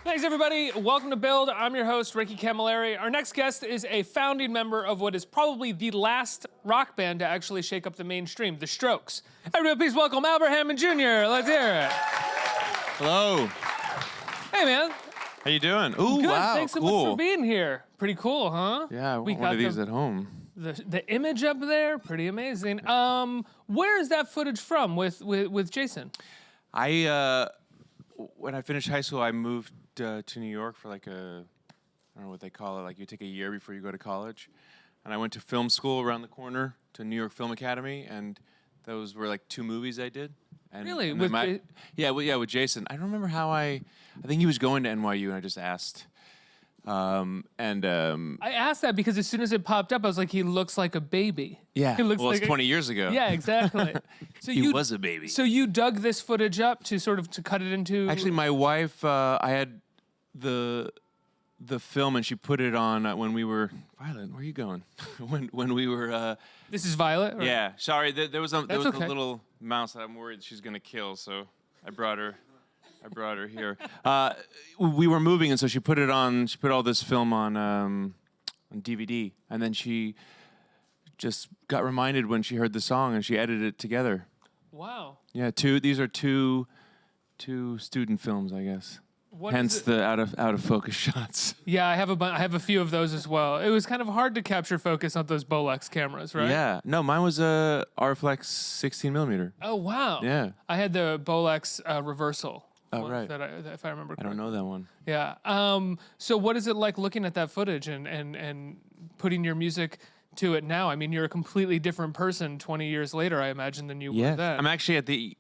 Thanks, everybody. Welcome to Build. I'm your host, Ricky Camilleri. Our next guest is a founding member of what is probably the last rock band to actually shake up the mainstream, The Strokes. Everybody, please welcome Albert Hammond Jr. Let's hear it. Hello. Hey, man. How you doing? Ooh, Good. wow, Thanks so cool. much for being here. Pretty cool, huh? Yeah, I want one of these at home. The image up there, pretty amazing. Where is that footage from with Jason? When I finished high school, I moved to New York for like I don't know what they call it, like you take a year before you go to college. And I went to film school around the corner to New York Film Academy, and those were like 2 movies I did. And, Really? and with Jason. I don't remember how I think he was going to NYU, and I just asked. I asked that because as soon as it popped up, I was like, he looks like a baby. Yeah, He looks well, like it's 20 years ago. Yeah, exactly. So He was a baby. So you dug this footage up to cut it into... Actually, my wife, I had the film, and she put it on when we were... Violet, where are you going? when we were... This is Violet? Or? Yeah, sorry, there was okay. a little mouse that I'm worried she's gonna kill, so I brought her here. We were moving, and so she put it on. She put all this film on DVD, and then she just got reminded when she heard the song, and she edited it together. Wow. Yeah, these are two student films, I guess. Hence the out of focus shots. Yeah, I have a few of those as well. It was kind of hard to capture focus on those Bolex cameras, right? Yeah. No, mine was a Rflex 16mm. Oh wow. Yeah. I had the Bolex reversal. Oh right. If I remember correctly. I don't know that one. Yeah. So what is it like looking at that footage and putting your music to it now? I mean, you're a completely different person 20 years later, I imagine, than you were then. I'm actually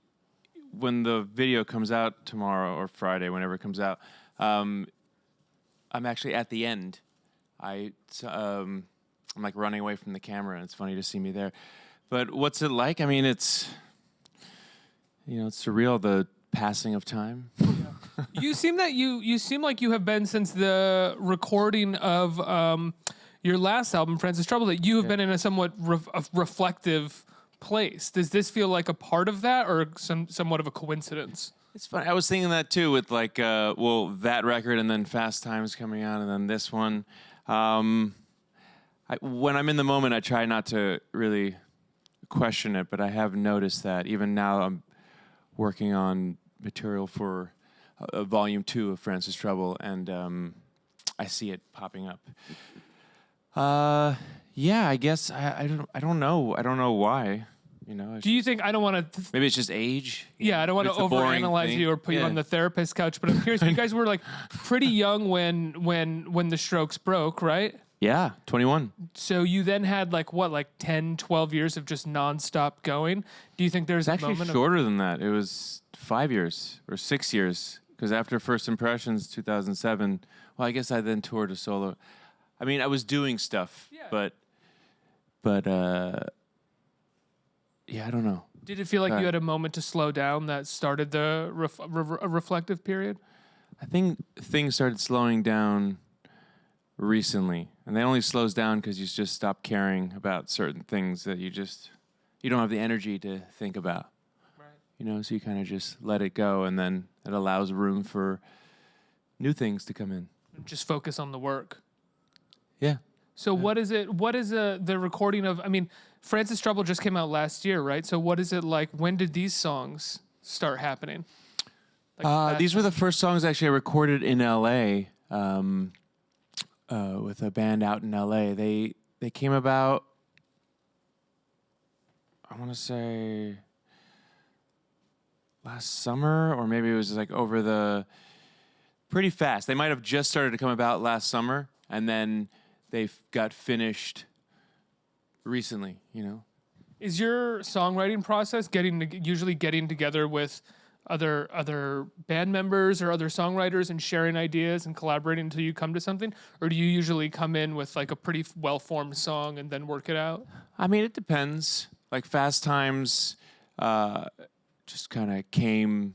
when the video comes out tomorrow or Friday, whenever it comes out, I'm actually at the end. I'm like running away from the camera, and it's funny to see me there. But what's it like? I mean, it's surreal, the passing of time. You seem like you have been since the recording of your last album, Francis Trouble, that you have been in a somewhat reflective place. Does this feel like a part of that, or somewhat of a coincidence? It's funny. I was thinking that too, with like that record, and then Fast Times coming out, and then this one. When I'm in the moment, I try not to really question it, but I have noticed that even now I'm working on material for volume 2 of Francis Trouble, and I see it popping up. Yeah, I guess I don't know. I don't know why. Do you think, I don't want to... Maybe it's just age. Yeah, I don't want to overanalyze you or put you on the therapist couch, but I'm curious, you guys were like pretty young when the Strokes broke, right? Yeah, 21. So you then had like 10, 12 years of just nonstop going? Do you think there's It's actually shorter than that. It was 5 years or 6 years, because after First Impressions, 2007, well, I guess I then toured a solo. I mean, I was doing stuff, but yeah, I don't know. Did it feel like you had a moment to slow down that started the reflective period? I think things started slowing down recently, and that only slows down because you just stop caring about certain things that you don't have the energy to think about. Right. So you kind of just let it go, and then it allows room for new things to come in. Just focus on the work. Yeah. So what is it? What is the recording of? I mean, Francis Trouble just came out last year, right? So what is it like? When did these songs start happening? These were the first songs actually I recorded in L.A. With a band out in L.A. They came about, I want to say, last summer, or maybe it was like pretty fast. They might have just started to come about last summer, and then they got finished recently, Is your songwriting process usually getting together with other band members or other songwriters and sharing ideas and collaborating until you come to something? Or do you usually come in with like a pretty well-formed song and then work it out? I mean, it depends. Like Fast Times just kind of came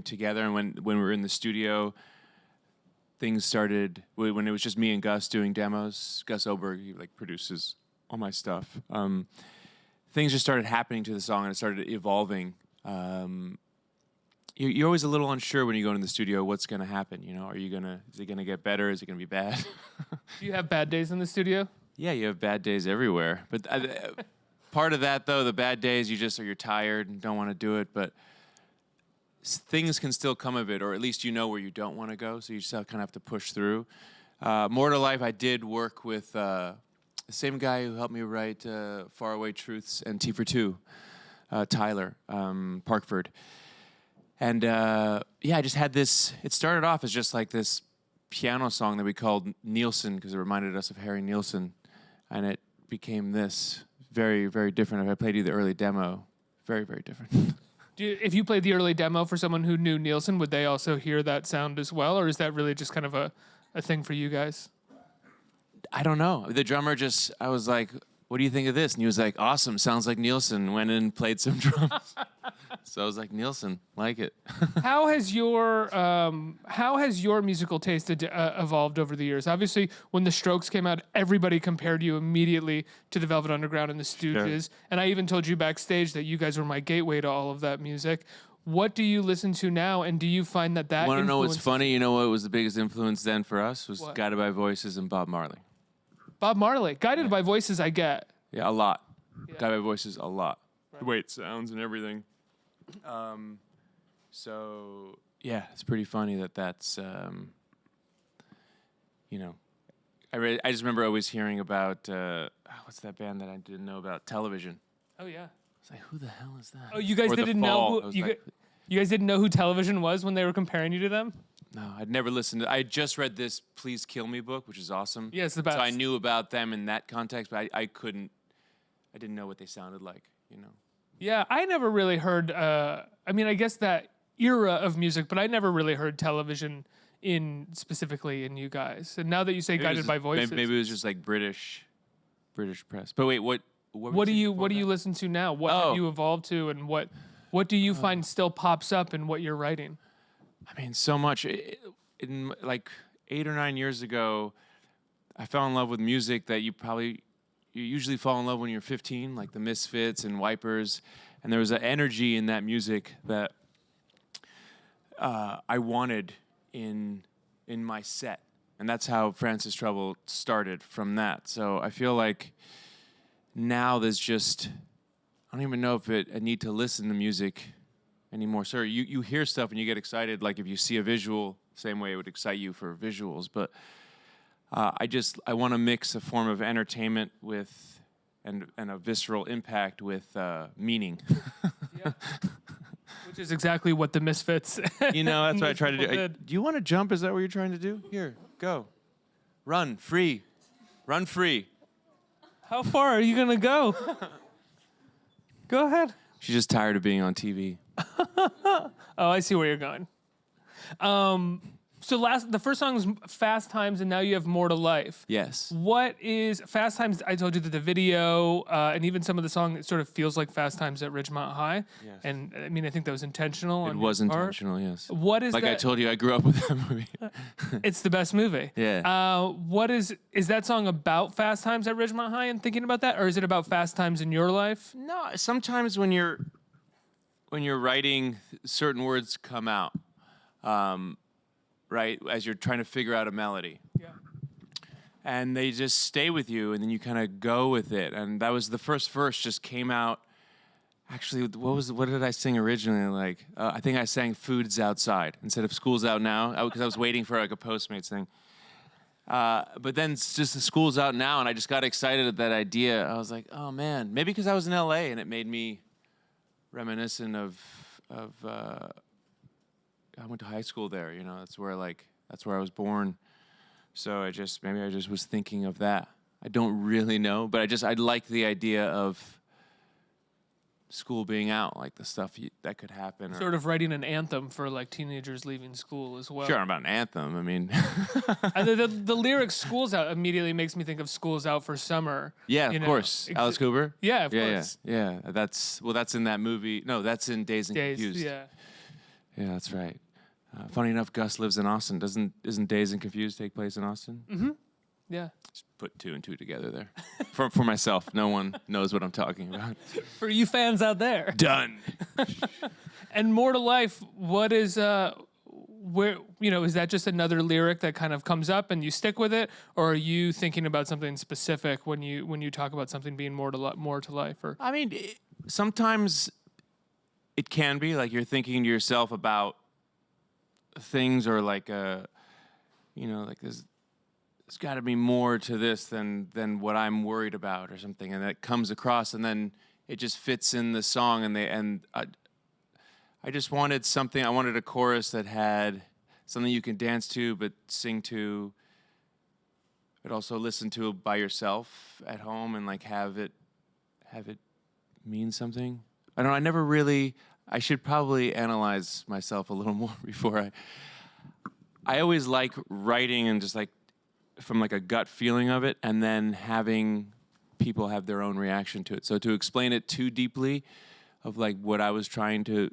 together, and when we were in the studio, things started when it was just me and Gus doing demos. Gus Oberg, he like produces all my stuff. Things just started happening to the song, and it started evolving. you're always a little unsure when you go into the studio what's going to happen. Is it going to get better? Is it going to be bad? Do you have bad days in the studio? Yeah, you have bad days everywhere. But part of that, though, the bad days, you're tired and don't want to do it. But things can still come of it, or at least you know where you don't want to go. So you just kind of have to push through. More to Life, I did work with the same guy who helped me write Faraway Truths and T for Two, Tyler Parkford. And I just had this. It started off as just like this piano song that we called Nielsen because it reminded us of Harry Nielsen, and it became this very, very different. If I played you the early demo, very, very different. If you played the early demo for someone who knew Nielsen, would they also hear that sound as well, or is that really just kind of a thing for you guys? I don't know. The drummer I was like, what do you think of this? And he was like, awesome, sounds like Nielsen. Went in and played some drums. So I was like, Nielsen, like it. How has your musical taste evolved over the years? Obviously, when the Strokes came out, everybody compared you immediately to the Velvet Underground and the Stooges. Sure. And I even told you backstage that you guys were my gateway to all of that music. What do you listen to now, and do you find that Want to know what's funny? You know what was the biggest influence then for us? Was what? Guided by Voices and Bob Marley. Bob Marley. Guided by Voices, I get. Yeah, a lot. Yeah. Guided by Voices, a lot. Right. The way it sounds and everything. So, yeah, it's pretty funny that's, I just remember always hearing about, what's that band that I didn't know about? Television. Oh, yeah. I was like, who the hell is that? Oh, you guys didn't know who you guys didn't know who Television was when they were comparing you to them? No, I'd never listened. I just read this Please Kill Me book, which is awesome. Yeah, it's the best. So I knew about them in that context, but I didn't know what they sounded like, Yeah, I never really heard, I guess that era of music, but I never really heard Television specifically in you guys. And now that you say Guided by Voices. Maybe it was just like British press. But wait, what do you listen to now? What have you evolved to, and what do you find still pops up in what you're writing? I mean, so much. In like 8 or 9 years ago, I fell in love with music that you usually fall in love when you're 15, like the Misfits and Wipers, and there was an energy in that music that I wanted in my set, and that's how Francis Trouble started from that. So I feel like now there's just, I don't even know if I need to listen to music anymore. Sir, you hear stuff and you get excited, like if you see a visual, same way it would excite you for visuals. But I want to mix a form of entertainment with and a visceral impact with meaning. Yeah. Which is exactly what the Misfits. That's what I try to do. Do you want to jump? Is that what you're trying to do? Here, go. Run free. Run free. How far are you going to go? Go ahead. She's just tired of being on TV. Oh, I see where you're going. So the first song was Fast Times, and now you have More to Life. Yes. What is Fast Times? I told you that the video and even some of the song, it sort of feels like Fast Times at Ridgemont High. Yes. And I mean, I think that was intentional. It was intentional, yes. What is like that? I told you, I grew up with that movie. It's the best movie. Yeah. What is that song about Fast Times at Ridgemont High and thinking about that? Or is it about Fast Times in your life? No, sometimes when you're writing, certain words come out. Right, as you're trying to figure out a melody. Yeah. And they just stay with you, and then you kind of go with it. And that was the first verse just came out. Actually, what did I sing originally? Like, I think I sang "Food's Outside" instead of "School's Out Now" because I was waiting for like a Postmates thing. But then it's just the "School's Out Now," and I just got excited at that idea. I was like, oh man, maybe because I was in LA and it made me reminiscent of. I went to high school there, that's where I was born. So I just was thinking of that. I don't really know, but I like the idea of school being out, like the stuff that could happen. Sort of writing an anthem for like teenagers leaving school as well. Sure, about an anthem. I mean, the lyrics "School's Out" immediately makes me think of "School's Out for Summer." Yeah, of course. Alice Cooper. Yeah, of course. Yeah. That's in that movie. No, that's in Dazed and Confused. Yeah. Yeah, that's right. Funny enough, Gus lives in Austin. Isn't Dazed and Confused take place in Austin? Mm-hmm. Yeah. Just put two and two together there. For myself. No one knows what I'm talking about. For you fans out there. Done. And More to Life, what is where, is that just another lyric that kind of comes up and you stick with it, or are you thinking about something specific when you talk about something being more to life? Or I mean, sometimes it can be like you're thinking to yourself about things, or like like there's got to be more to this than what I'm worried about or something, and that comes across, and then it just fits in the song, and I just wanted something. I wanted a chorus that had something you can dance to, but sing to, but also listen to by yourself at home, and like have it mean something. I don't know. I never really. I should probably analyze myself a little more before I always like writing and just like from like a gut feeling of it, and then having people have their own reaction to it. So to explain it too deeply, of like what I was trying to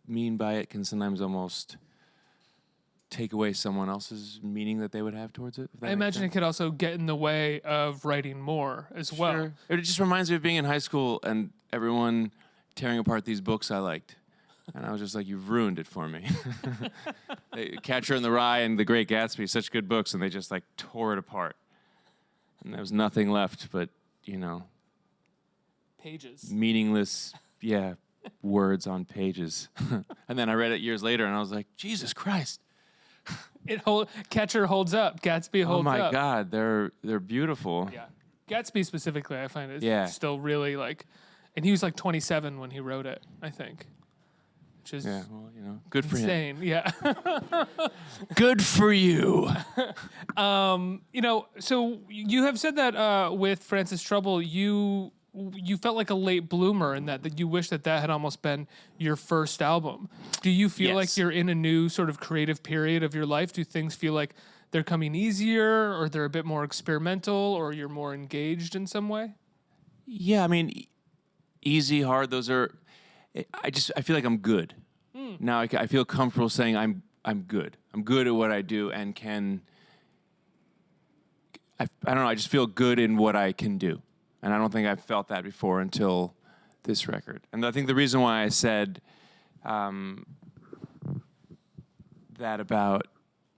mean by it, can sometimes almost take away someone else's meaning that they would have towards it. I imagine it could also get in the way of writing more as well. Sure. It just reminds me of being in high school and everyone tearing apart these books I liked. And I was just like, you've ruined it for me. Catcher in the Rye and The Great Gatsby, such good books, and they just like tore it apart. And there was nothing left but, Pages. meaningless, words on pages. And then I read it years later and I was like, Jesus Christ. Catcher holds up. Gatsby holds up. Oh my God, they're beautiful. Yeah. Gatsby specifically, I find Yeah. still really like, and he was like 27 when he wrote it, I think. Which is good for him. insane. Yeah. Good for you. So you have said that with Francis Trouble, you felt like a late bloomer in that you wish that had almost been your first album. Do you feel like you're in a new sort of creative period of your life? Do things feel like they're coming easier, or they're a bit more experimental, or you're more engaged in some way? Yeah, I mean, easy, hard, those are... I feel like I'm good. Now I feel comfortable saying I'm good. I'm good at what I do and can... I don't know, I just feel good in what I can do. And I don't think I've felt that before until this record. And I think the reason why I said that about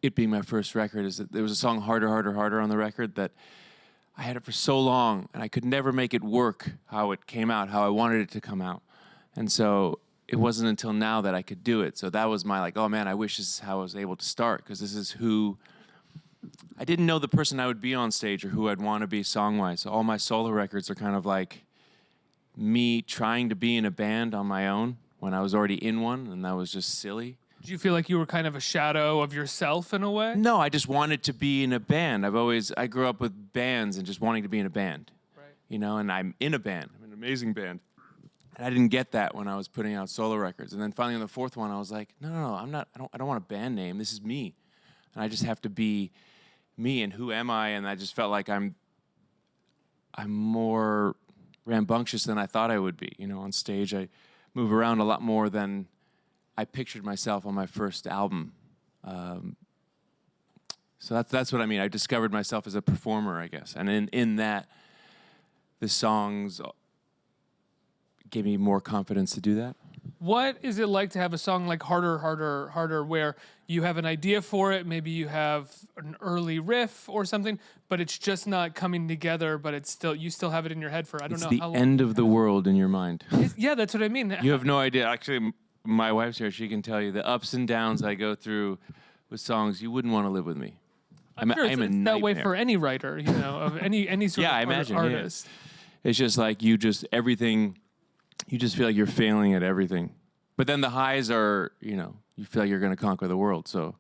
it being my first record is that there was a song, Harder, Harder, Harder, on the record that I had it for so long, and I could never make it work how it came out, how I wanted it to come out. And so it wasn't until now that I could do it. So that was my like, oh man, I wish this is how I was able to start, because this is who... I didn't know the person I would be on stage or who I'd want to be song-wise. So all my solo records are kind of like me trying to be in a band on my own when I was already in one, and that was just silly. Did you feel like you were kind of a shadow of yourself in a way? No, I just wanted to be in a band. I grew up with bands and just wanting to be in a band. Right. And I'm in a band. I'm in an amazing band. And I didn't get that when I was putting out solo records. And then finally on the fourth one, I was like, no, I don't want a band name. This is me. And I just have to be me, and who am I? And I just felt like I'm more rambunctious than I thought I would be. On stage, I move around a lot more than I pictured myself on my first album. So that's what I mean. I discovered myself as a performer, I guess. And in that, the songs gave me more confidence to do that. What is it like to have a song like Harder, Harder, Harder, where you have an idea for it, maybe you have an early riff or something, but it's just not coming together, but you still have it in your head for, I don't know. It's the end of the world in your mind. Yeah, that's what I mean. You have no idea. Actually, my wife's here. She can tell you the ups and downs I go through with songs. You wouldn't want to live with me. I'm sure it's that way for any writer, of any sort of artist. Yeah. It's just like you just feel like you're failing at everything. But then the highs are, you feel like you're going to conquer the world. So,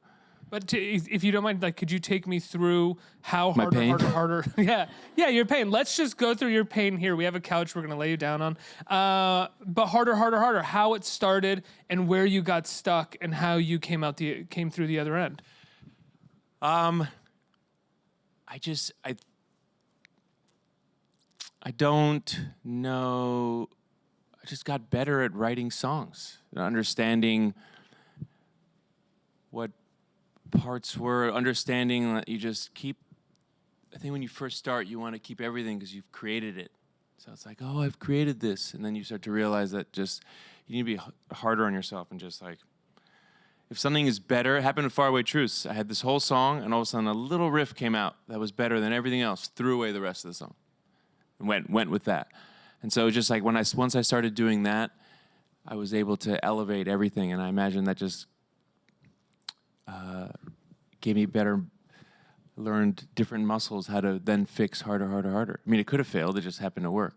but if you don't mind, like, could you take me through how My harder, pain? harder? Yeah, your pain. Let's just go through your pain here. We have a couch we're going to lay you down on. But harder, harder, harder. How it started and where you got stuck and how you came through the other end. I don't know. I just got better at writing songs, understanding what parts were, understanding that you just keep I think when you first start, you want to keep everything because you've created it. So it's like, oh, I've created this. And then you start to realize that just, you need to be harder on yourself and just like, if something is better, it happened with Faraway Truths. I had this whole song, and all of a sudden a little riff came out that was better than everything else, threw away the rest of the song, and went with that. And so just like once I started doing that, I was able to elevate everything, and I imagine that just gave me better, learned different muscles, how to then fix harder. I mean, it could have failed, it just happened to work.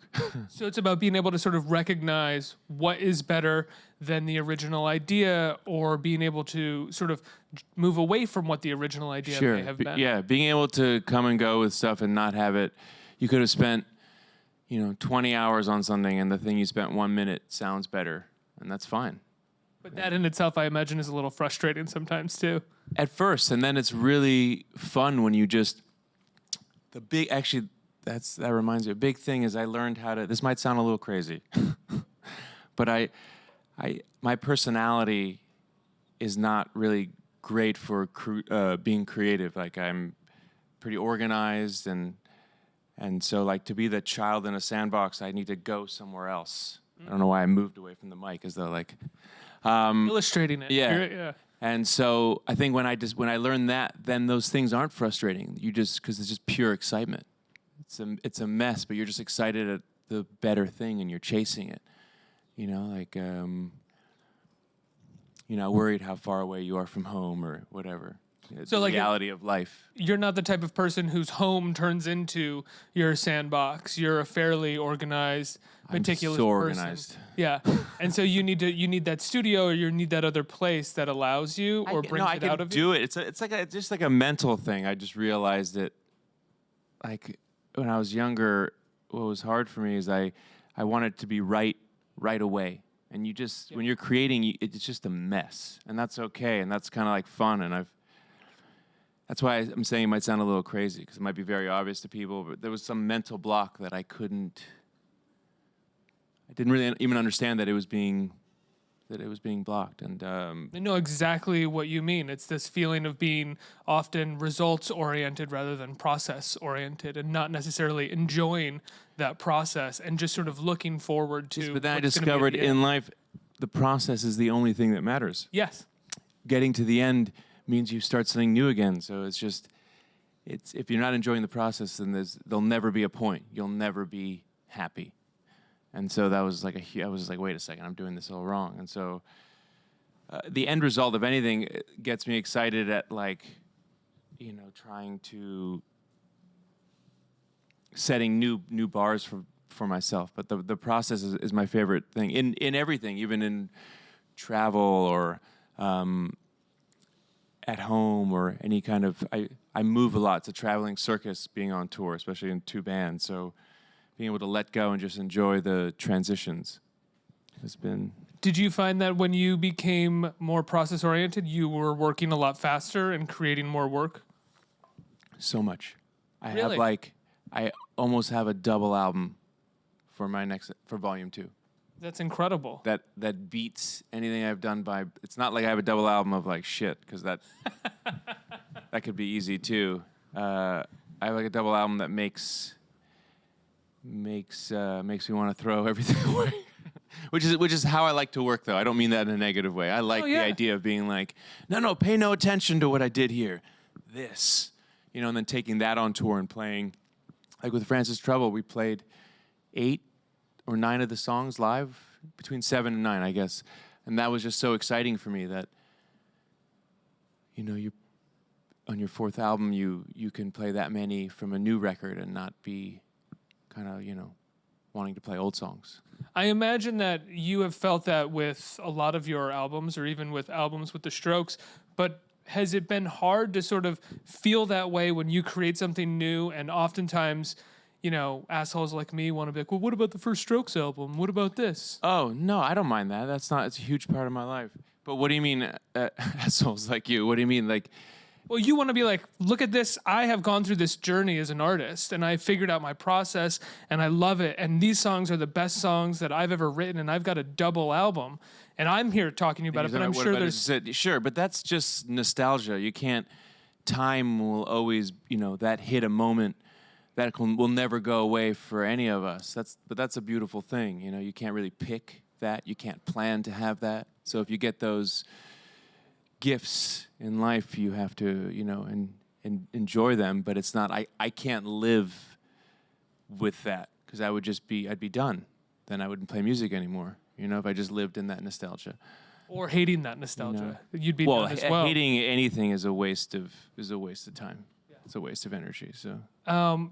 So it's about being able to sort of recognize what is better than the original idea, or being able to sort of move away from what the original idea may have been. Yeah, being able to come and go with stuff and not have it, you could have spent, 20 hours on something, and the thing you spent 1 minute sounds better, and that's fine. But that in itself, I imagine, is a little frustrating sometimes too. At first, and then it's really fun when you just, that reminds me, a big thing is I learned how to, this might sound a little crazy, but my personality is not really great for being creative. Like, I'm pretty organized, and so like to be the child in a sandbox, I need to go somewhere else. I don't know why I moved away from the mic, as though like Illustrating it. Yeah. And so I think when I learned that, then those things aren't frustrating. Because it's just pure excitement. It's a mess, but you're just excited at the better thing, and you're chasing it. You're not worried how far away you are from home or whatever. It's the reality of life. You're not the type of person whose home turns into your sandbox. You're a fairly organized, meticulous I'm so person. Organized. Yeah, and so you need that studio, or you need that other place that allows you or brings it out of you. I can do it. It's like just like a mental thing. I just realized it. Like when I was younger, what was hard for me is I wanted to be right away. And you just when you're creating, it's just a mess, and that's okay, and that's kind of like fun. And that's why I'm saying it might sound a little crazy, because it might be very obvious to people, but there was some mental block that I didn't really even understand that it was being blocked. And I know exactly what you mean. It's this feeling of being often results-oriented rather than process-oriented, and not necessarily enjoying that process and just sort of looking forward to. But then I discovered in life, the process is the only thing that matters. Yes. Getting to the end means you start something new again. So it's if you're not enjoying the process, then there'll never be a point. You'll never be happy. And so that was like I was like, wait a second, I'm doing this all wrong. And so the end result of anything gets me excited at trying to setting new bars for myself. But the process is my favorite thing in everything, even in travel or at home or any kind of, I move a lot. It's a traveling circus being on tour, especially in two bands. So being able to let go and just enjoy the transitions has been. Did you find that when you became more process oriented, you were working a lot faster and creating more work? So much. Really? I almost have a double album for volume 2. That's incredible. That beats anything I've done it's not like I have a double album of like shit, because that could be easy too. I have like a double album that makes me want to throw everything away. which is how I like to work, though. I don't mean that in a negative way. I like the idea of being like, no, pay no attention to what I did here. This, and then taking that on tour and playing. Like with Francis Trouble, we played 8 or 9 of the songs live, between 7 and 9, I guess. And that was just so exciting for me that, you on your 4th album, you can play that many from a new record and not be kind of, wanting to play old songs. I imagine that you have felt that with a lot of your albums, or even with albums with the Strokes, but has it been hard to sort of feel that way when you create something new? And oftentimes, assholes like me want to be like, well, what about the first Strokes album? What about this? Oh, no, I don't mind that. It's a huge part of my life. But what do you mean, assholes like you? What do you mean, like... Well, you want to be like, look at this. I have gone through this journey as an artist, and I figured out my process, and I love it. And these songs are the best songs that I've ever written, and I've got a double album. And I'm here talking to you about it, but I'm sure there's... Sure, but that's just nostalgia. You can't... Time will always, that hit a moment will never go away for any of us. But that's a beautiful thing. You know, you can't really pick that. You can't plan to have that. So if you get those gifts in life, you have to, you know, and enjoy them. But it's not. I can't live with that because I'd be done. Then I wouldn't play music anymore. You know, if I just lived in that nostalgia. Or hating that nostalgia, you'd be well, done as well. Hating anything is a waste of time. Yeah. It's a waste of energy. So,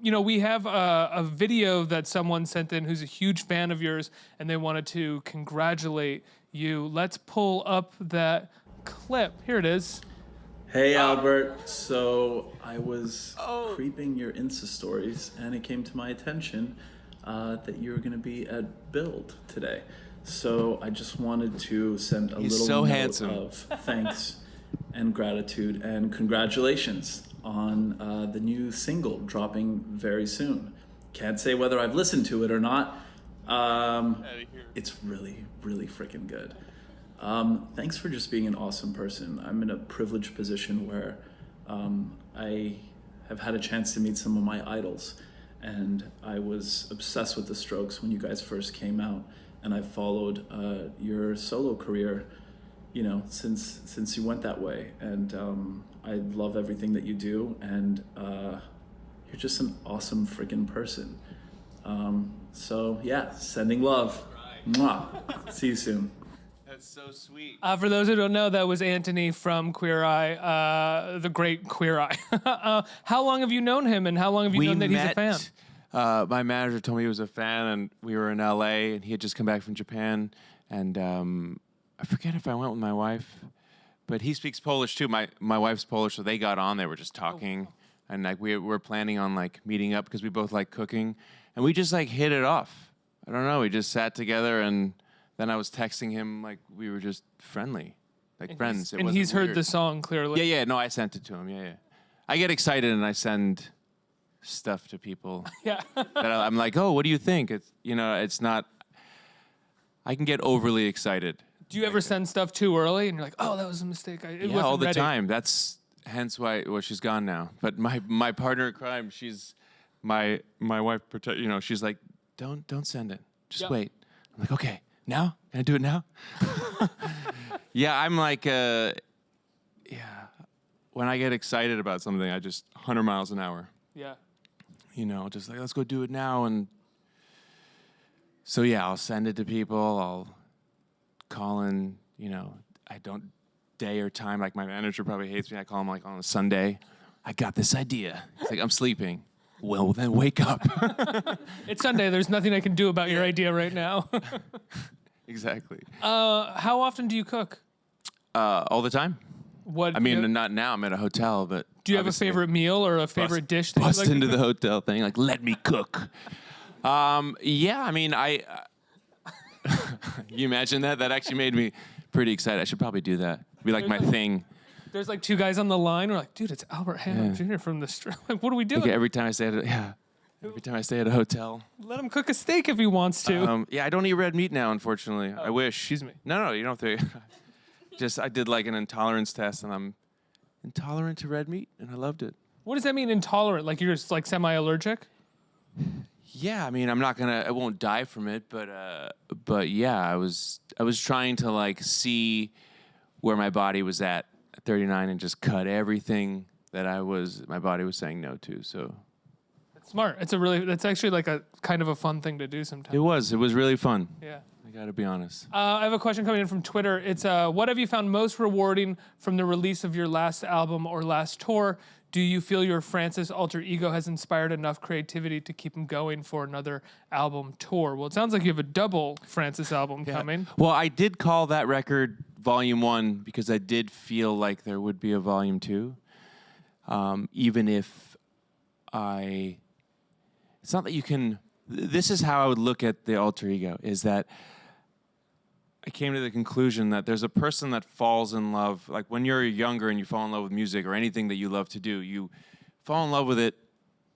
you know, we have a video that someone sent in who's a huge fan of yours, and they wanted to congratulate you. Let's pull up that clip. Here it is. Hey Albert, so I was creeping your Insta stories, and it came to my attention that you were going to be at Build today. So I just wanted to send a little note of thanks and gratitude and congratulations on the new single dropping very soon. Can't say whether I've listened to it or not. It's really, really freaking good. Thanks for just being an awesome person. I'm in a privileged position where I have had a chance to meet some of my idols, and I was obsessed with the Strokes when you guys first came out. And I've followed your solo career, you know, since you went that way. And I love everything that you do. And you're just an awesome freaking person. So yeah, sending love. Mwah. See you soon. That's so sweet. For those who don't know, that was Anthony from Queer Eye, the great Queer Eye. How long have you known him, and how long have you known that he's a fan? My manager told me he was a fan, and we were in LA, and he had just come back from Japan, and I forget if I went with my wife, but he speaks Polish too. My wife's Polish, so they got on. They were just talking, and like we were planning on like meeting up because we both like cooking, and we just like hit it off. I don't know. We just sat together, and then I was texting him like we were just friendly, like friends. And he's heard the song clearly. Yeah. No, I sent it to him. Yeah. I get excited and I send stuff to people. Yeah. that I'm like, oh, what do you think? It's, you know, it's not. I can get overly excited. Do you ever send stuff too early and you're like, oh, that was a mistake? It wasn't all the ready. time. That's hence why. Well, she's gone now. But my partner in crime, she's my wife. You know, she's like, don't send it. Just wait. I'm like, okay, now can I do it now? Yeah, I'm like, when I get excited about something, I just 100 miles an hour. Yeah. You know, just like, let's go do it now. And so, yeah, I'll send it to people. I'll call in, you know, I don't day or time. Like, my manager probably hates me. I call him, like, on a Sunday. I got this idea. He's like, I'm sleeping. Well, then wake up. It's Sunday. There's nothing I can do about your idea right now. Exactly. How often do you cook? All the time. What? I mean, not now. I'm at a hotel, but do you have a favorite meal or a favorite dish that bust you like? into the hotel thing, like, let me cook. Yeah, I mean, you imagine that? That actually made me pretty excited. I should probably do that. Be like my thing. There's like two guys on the line. We're like, dude, it's Albert Hammond Jr. from the street. Like, what are we doing? Like every time I stay at a hotel. Let him cook a steak if he wants to. Yeah, I don't eat red meat now, unfortunately. I wish. Excuse me. No, you don't have to. I did like an intolerance test, and I'm intolerant to red meat, and I loved it. What does that mean, intolerant? Like you're just like semi-allergic? Yeah, I mean, I won't die from it, but yeah, I was trying to like see where my body was at 39 and just cut everything that my body was saying no to. So That's smart. That's actually like a kind of a fun thing to do sometimes. it was really fun. Yeah. I gotta be honest. I have a question coming in from Twitter. It's what have you found most rewarding from the release of your last album or last tour? Do you feel your Francis alter ego has inspired enough creativity to keep him going for another album tour? Well, it sounds like you have a double Francis album coming. Well, I did call that record Volume 1 because I did feel like there would be a Volume 2. Even if it's not that you can, this is how I would look at the alter ego, is that I came to the conclusion that there's a person that falls in love, like when you're younger and you fall in love with music or anything that you love to do, you fall in love with it,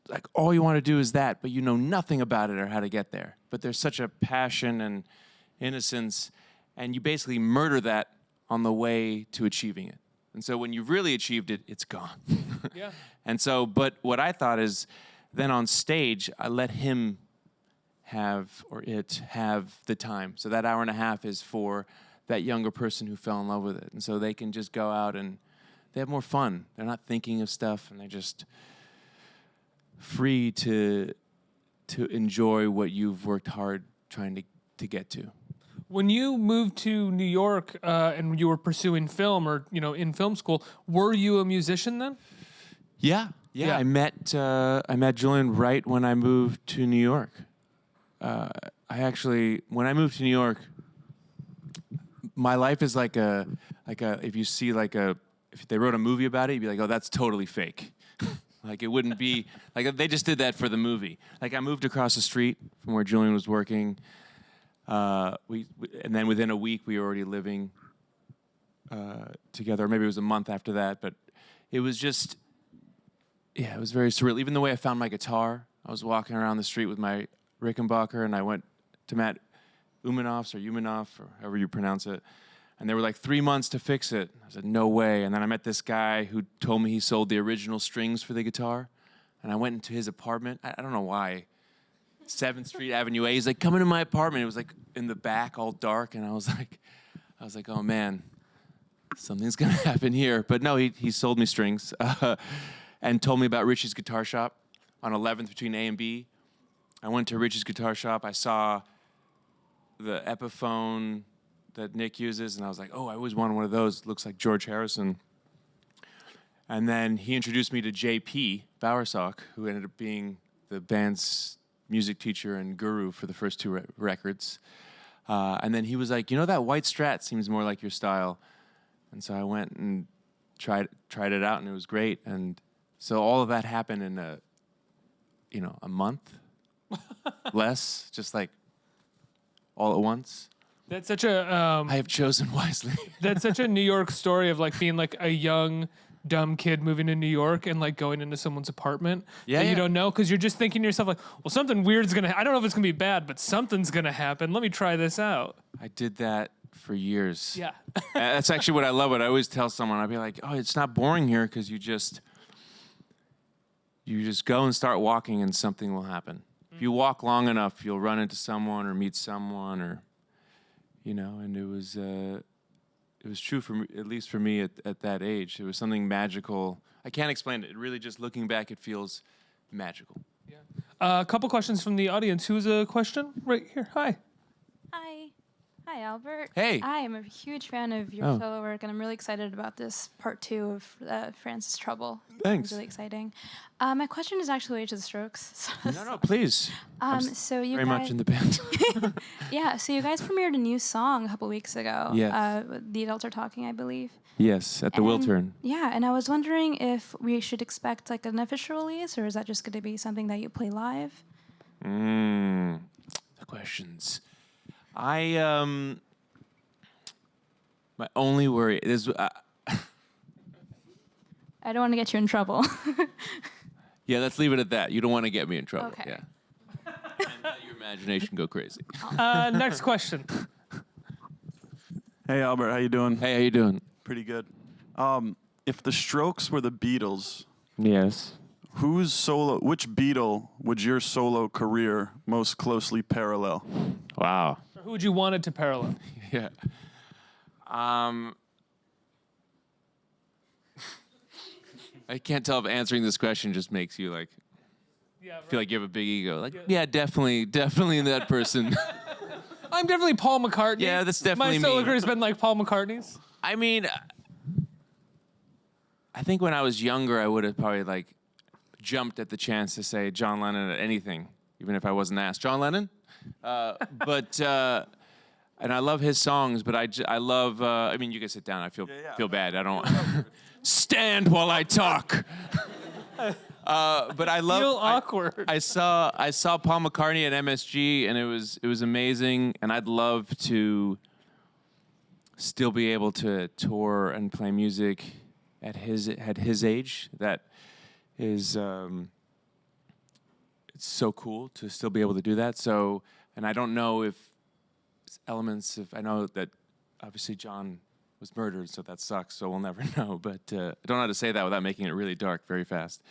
like all you want to do is that, but you know nothing about it or how to get there. But there's such a passion and innocence, and you basically murder that on the way to achieving it. And so when you've really achieved it, it's gone. Yeah. And so, but what I thought is then on stage, I let him have the time. So that hour and a half is for that younger person who fell in love with it. And so they can just go out and they have more fun. They're not thinking of stuff, and they're just free to enjoy what you've worked hard trying to get to. When you moved to New York and you were pursuing film or in film school, were you a musician then? Yeah. I met Julian right when I moved to New York. When I moved to New York, my life is like a if you see if they wrote a movie about it, you'd be like, oh, that's totally fake. Like it wouldn't be like they just did that for the movie. Like I moved across the street from where Julian was working. And then within a week we were already living together. Or maybe it was a month after that, but it was just, it was very surreal. Even the way I found my guitar, I was walking around the street with my Rickenbacker, and I went to Matt Umanoff's or Umanoff, or however you pronounce it, and they were like 3 months to fix it. I said, no way. And then I met this guy who told me he sold the original strings for the guitar, and I went into his apartment. I don't know why. 7th Street Avenue A. He's like, come into my apartment. It was like in the back, all dark, and I was like, oh man, something's gonna happen here. But no, he sold me strings and told me about Richie's Guitar Shop on 11th between A and B. I went to Richie's Guitar Shop. I saw the Epiphone that Nick uses, and I was like, oh, I always wanted one of those. It looks like George Harrison. And then he introduced me to J.P. Bowersock, who ended up being the band's music teacher and guru for the first 2 records. And then he was like, that white Strat seems more like your style. And so I went and tried it out, and it was great. And so all of that happened in a month, less, just like all at once. That's such a... I have chosen wisely. That's such a New York story of like being like a young, dumb kid moving to New York and like going into someone's apartment that you don't know, because you're just thinking to yourself like, well, something weird's gonna. I don't know if it's gonna be bad, but something's gonna happen. Let me try this out. I did that for years. Yeah. That's actually what I love. What I always tell someone, I'd be like, oh, it's not boring here because you just go and start walking and something will happen. If you walk long enough, you'll run into someone or meet someone, or and it was true for me, at least for me at that age. It was something magical. I can't explain it. Really, just looking back, it feels magical. Yeah. A couple questions from the audience. Who's a question? Right here. Hi. Hi, Albert. Hey. I am a huge fan of your solo work, and I'm really excited about this part 2 of Francis Trouble. Thanks. It's really exciting. My question is actually related to the Strokes. No, please. So you very guys, much in the band. yeah. So you guys premiered a new song a couple weeks ago. Yes. The Adults Are Talking, I believe. Yes, at the Will Turn. Yeah, and I was wondering if we should expect like an official release, or is that just going to be something that you play live? The questions. My only worry is I don't want to get you in trouble. yeah, let's leave it at that. You don't want to get me in trouble. Okay. Yeah. And let your imagination go crazy. Next question. Hey Albert, how you doing? Hey, how you doing? Pretty good. If the Strokes were the Beatles, Yes. which Beatle would your solo career most closely parallel? Wow. Who would you want it to parallel? Yeah. I can't tell if answering this question just makes you like feel like you have a big ego. Like, yeah, definitely that person. I'm definitely Paul McCartney. Yeah, that's definitely my solo me. career has been like Paul McCartney's. I mean, I think when I was younger, I would have probably like jumped at the chance to say John Lennon at anything, even if I wasn't asked. John Lennon? And I love his songs, but I love, I mean, you can sit down. I feel bad. I don't stand while I talk. But I love. Feel awkward. I saw Paul McCartney at MSG, and it was amazing. And I'd love to still be able to tour and play music at his age. That is, it's so cool to still be able to do that. So, and I don't know if elements of, I know that obviously John was murdered, so that sucks. So we'll never know. But I don't know how to say that without making it really dark very fast.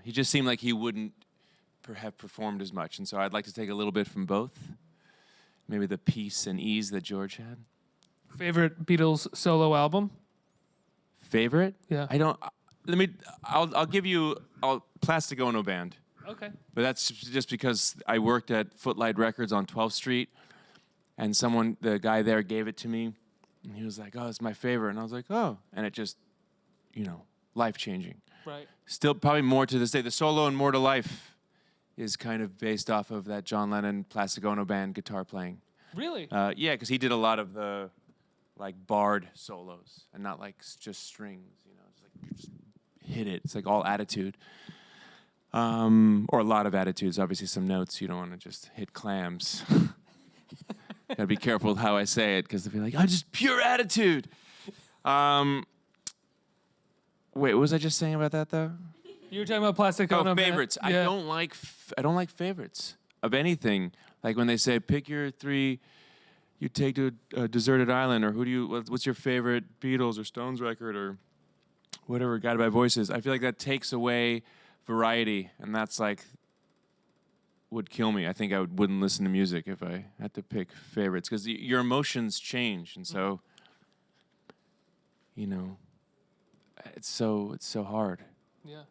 he just seemed like he wouldn't have performed as much, and so I'd like to take a little bit from both. Maybe the peace and ease that George had. Favorite Beatles solo album? Favorite? Yeah. I'll give you Plastic Ono Band. Okay. But that's just because I worked at Footlight Records on 12th Street, and the guy there gave it to me, and he was like, "Oh, it's my favorite," and I was like, "Oh," and it just, life-changing. Right. Still, probably more to this day. The solo in More to Life is kind of based off of that John Lennon Plastic Ono Band guitar playing. Really? Yeah, because he did a lot of the barred solos and not just strings. It's like you just hit it. It's like all attitude. Or a lot of attitudes. Obviously, some notes. You don't want to just hit clams. Gotta be careful with how I say it, because they'll be like, "Oh, just pure attitude." Wait, what was I just saying about that though? You were talking about Plastic Ono Band? Favorites. Yeah. I don't like favorites of anything. Like when they say pick your 3 you take to a deserted island, or what's your favorite Beatles or Stones record or whatever, Guided by Voices. I feel like that takes away variety, and that's would kill me. I think I wouldn't listen to music if I had to pick favorites, because your emotions change, and so it's so hard. Yeah.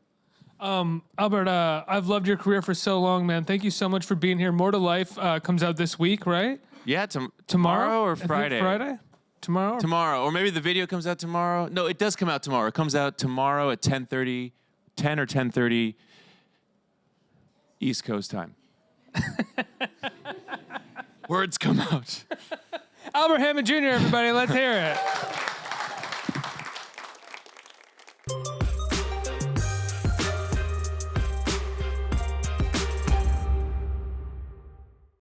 Albert, I've loved your career for so long, man. Thank you so much for being here. More to Life comes out this week, right? Yeah, tomorrow or I think Friday? Friday? Tomorrow? Tomorrow, or maybe the video comes out tomorrow. No, it does come out tomorrow. It comes out tomorrow at 10 or 10:30 East Coast time. Words come out. Albert Hammond Jr., everybody, let's hear it.